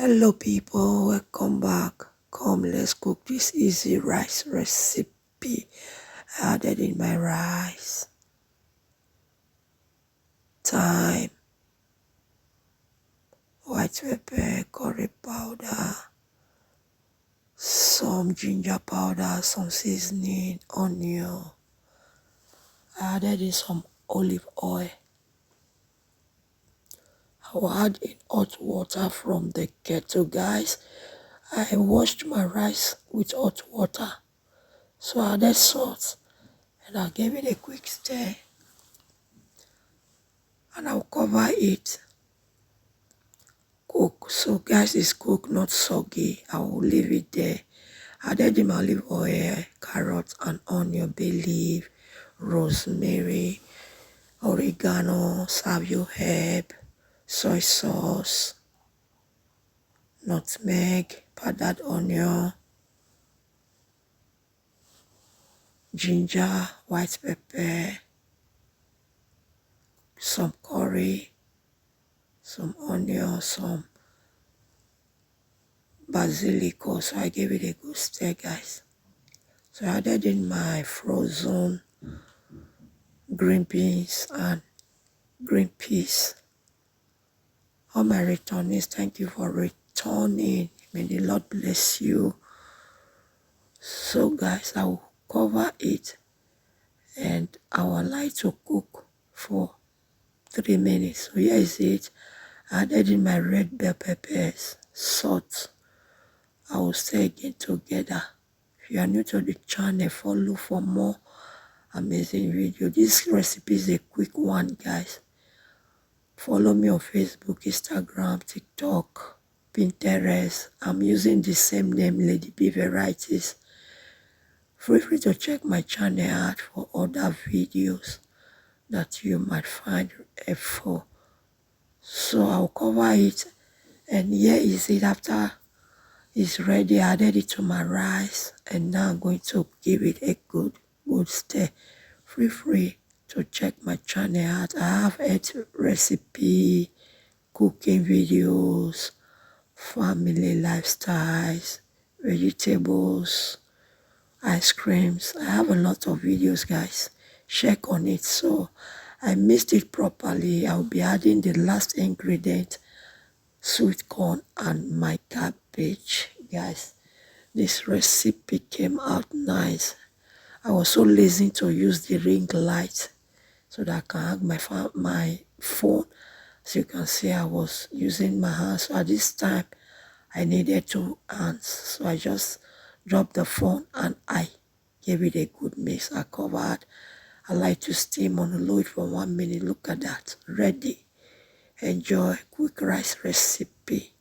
Hello people, welcome back. Come, let's cook this easy rice recipe. I added in my rice, thyme, white pepper, curry powder, some ginger powder, some seasoning, onion. I added in some olive oil. I will add in hot water from the kettle, guys. I washed my rice with hot water, so I added salt and I gave it a quick stir. And I'll cover it. Cook. So guys, it's cooked, not soggy. I will leave it there. Added in olive oil, carrot and onion, bay leaf, rosemary, oregano, savio herb, soy sauce, nutmeg, powdered onion, ginger, white pepper, some curry, some onion, some basilico. So I gave it a good stir, guys. So I added in my frozen green beans and green peas. All my returnees, thank you for returning. May the Lord bless you. So guys, I will cover it and I will like to cook for 3 minutes. So here is it. I added in my red bell peppers, salt. I will stir again together. If you are new to the channel, follow for more amazing video. This recipe is a quick one, guys. Follow me on Facebook, Instagram, TikTok, Pinterest. I'm using the same name, Lady B Varieties. Feel free to check my channel out for other videos that you might find helpful. So I'll cover it, and here is it. After it's ready, I added it to my rice, and now I'm going to give it a good stir. Feel free to check my channel out. I have 8 recipe, cooking videos, family lifestyles, vegetables, ice creams. I have a lot of videos, guys. Check on it. So I mixed it properly. I'll be adding the last ingredient, sweet corn and my cabbage, guys. This recipe came out nice. I was so lazy to use the ring light so that I can hang my phone. As you can see, I was using my hands. So at this time, I needed 2 hands. So I just dropped the phone and I gave it a good mix. I covered. I like to steam on the low for 1 minute. Look at that. Ready. Enjoy quick rice recipe.